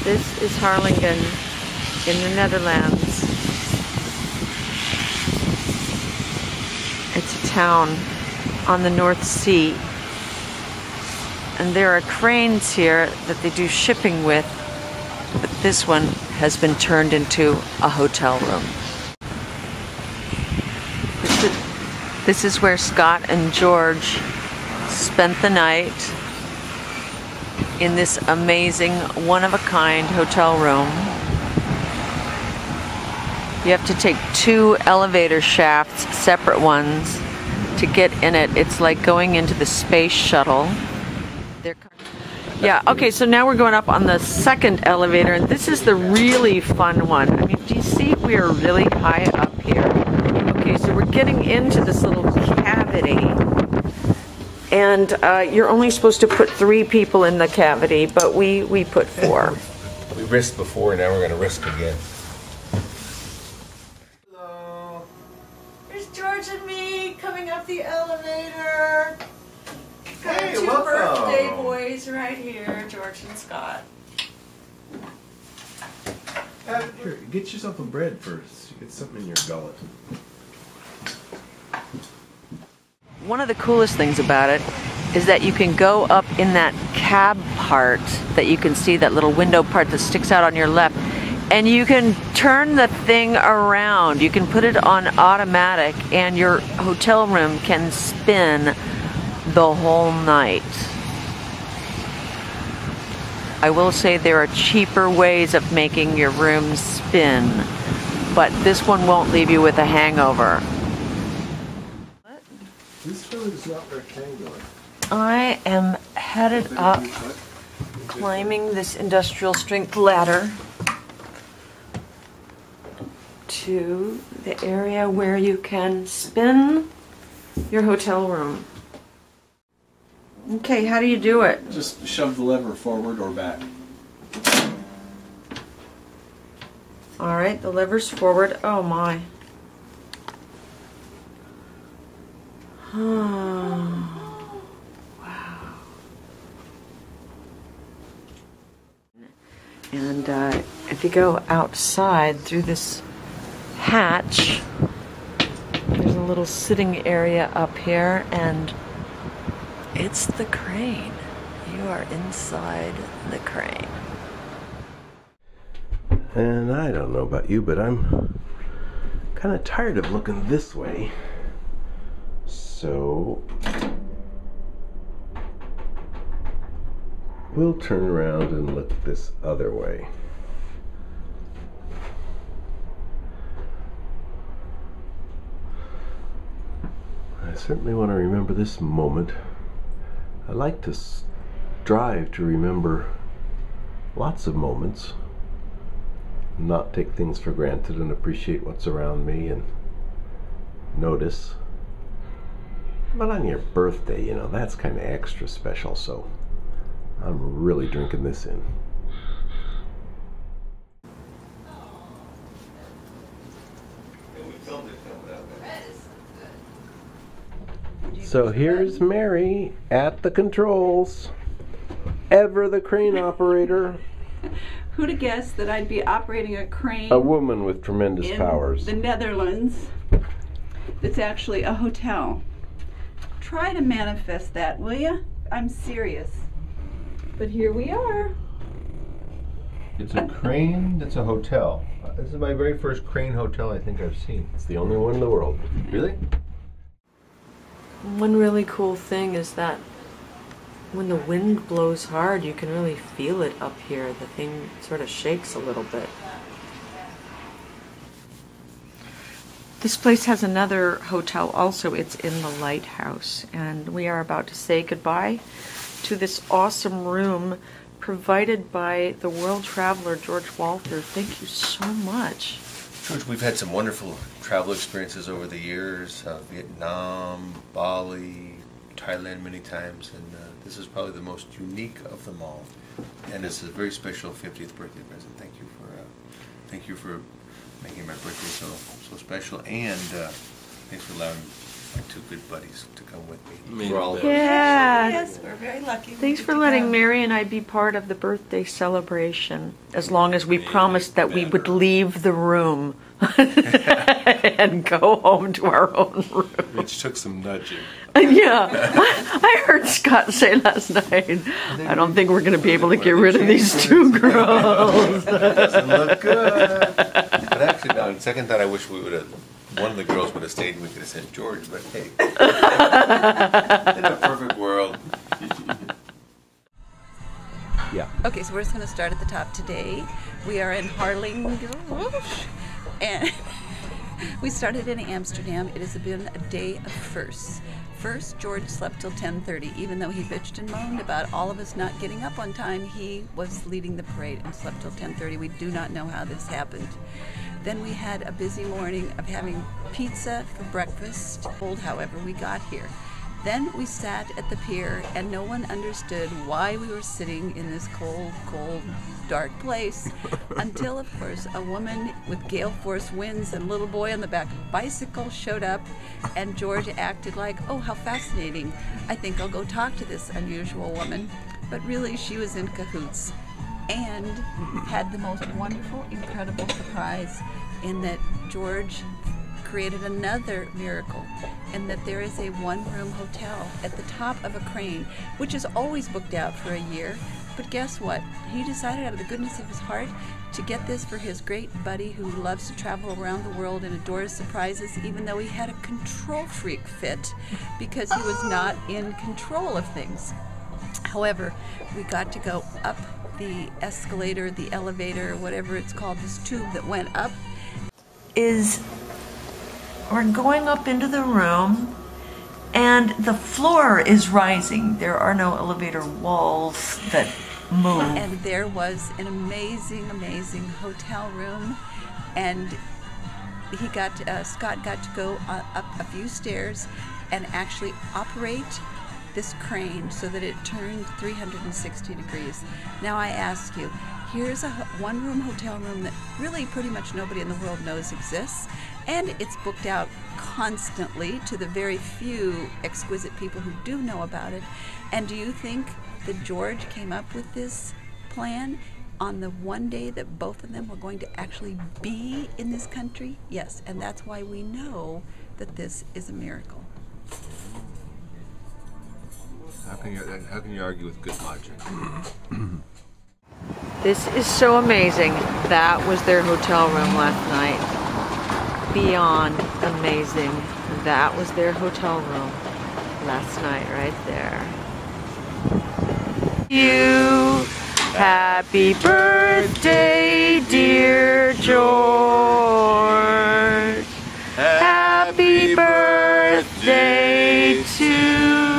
This is Harlingen in the Netherlands. It's a town on the North Sea. And there are cranes here that they do shipping with, but this one has been turned into a hotel room. This is where Scott and George spent the night in this amazing, one-of-a-kind hotel room. You have to take 2 elevator shafts, separate ones, to get in it. It's like going into the space shuttle. Yeah, okay, so now we're going up on the 2nd elevator, and this is the really fun one. I mean, do you see we are really high up here? Okay, so we're getting into this little cavity, and you're only supposed to put 3 people in the cavity, but we put 4. We risked before, now we're going to risk again. Hello. There's George and me coming up the elevator. Got Hey, 2 welcome. birthday boys right here, George and Scott. Here, get yourself a bread first. You get something in your gullet. One of the coolest things about it is that you can go up in that cab part that you can see, that little window part that sticks out on your left, and you can turn the thing around. You can put it on automatic and your hotel room can spin the whole night. I will say there are cheaper ways of making your room spin, but this one won't leave you with a hangover. This one is not rectangular. I am headed up, climbing this industrial strength ladder to the area where you can spin your hotel room. Okay, how do you do it? Just shove the lever forward or back. All right, the lever's forward. Oh my. Oh, wow. And if you go outside through this hatch, there's a little sitting area up here, and it's the crane. You are inside the crane. And I don't know about you, but I'm kind of tired of looking this way. So we'll turn around and look this other way. I certainly want to remember this moment. I like to strive to remember lots of moments, not take things for granted, and appreciate what's around me and notice. But on your birthday, you know, that's kind of extra special, so I'm really drinking this in. So here's Mary at the controls, ever the crane operator. Who'd have guessed that I'd be operating a crane? A woman with tremendous in powers. the Netherlands. It's actually a hotel. Try to manifest that, will ya? I'm serious. But here we are. It's a crane that's a hotel. This is my very first crane hotel I think I've seen. It's the only one in the world. Really? One really cool thing is that when the wind blows hard, you can really feel it up here. The thing sort of shakes a little bit. This place has another hotel also. It's in the lighthouse, and we are about to say goodbye to this awesome room provided by the world traveler George Walther. Thank you so much. George, we've had some wonderful travel experiences over the years. Vietnam, Bali, Thailand many times, and this is probably the most unique of them all. And it's a very special 50th birthday present. Thank you for making my birthday so special, and thanks for allowing my two good buddies to come with me. Me For all of us. Yeah. Yes, we're very lucky. Thanks for letting Mary and I be part of the birthday celebration, as long as we promised that we would leave the room and go home to our own room. Which took some nudging. Yeah, I heard Scott say last night, I don't think we're going to be able to get rid of these two girls. Doesn't look good. But actually, on second thought, I wish we would have. One of the girls would have stayed and we could have sent George, but hey. In a perfect world. Yeah. Okay, so we're just going to start at the top today. We are in Harlingen, and we started in Amsterdam. It has been a day of firsts. First, George slept till 10:30. Even though he bitched and moaned about all of us not getting up on time, he was leading the parade and slept till 10:30. We do not know how this happened. Then we had a busy morning of having pizza for breakfast, cold however we got here. Then we sat at the pier and no one understood why we were sitting in this cold, cold, dark place until, of course, a woman with gale force winds and a little boy on the back of a bicycle showed up and George acted like, oh, how fascinating. I think I'll go talk to this unusual woman. But really, she was in cahoots and had the most wonderful, incredible surprise in that George created another miracle, and that there is a one-room hotel at the top of a crane, which is always booked out for a year. But guess what? He decided out of the goodness of his heart to get this for his great buddy who loves to travel around the world and adores surprises, even though he had a control freak fit because he was not in control of things. However, we got to go up the escalator, the elevator, whatever it's called, this tube that went up. We're going up into the room, and the floor is rising. There are no elevator walls that move. And there was an amazing, amazing hotel room, and Scott got to go up a few stairs and actually operate this crane so that it turned 360 degrees. Now I ask you, here's a one-room hotel room that really pretty much nobody in the world knows exists, and it's booked out constantly to the very few exquisite people who do know about it. And do you think that George came up with this plan on the one day that both of them were going to actually be in this country? Yes, and that's why we know that this is a miracle. How can you argue with good logic? This is so amazing. That was their hotel room last night. Beyond amazing. That was their hotel room last night right there. You, happy birthday, dear George. Happy birthday to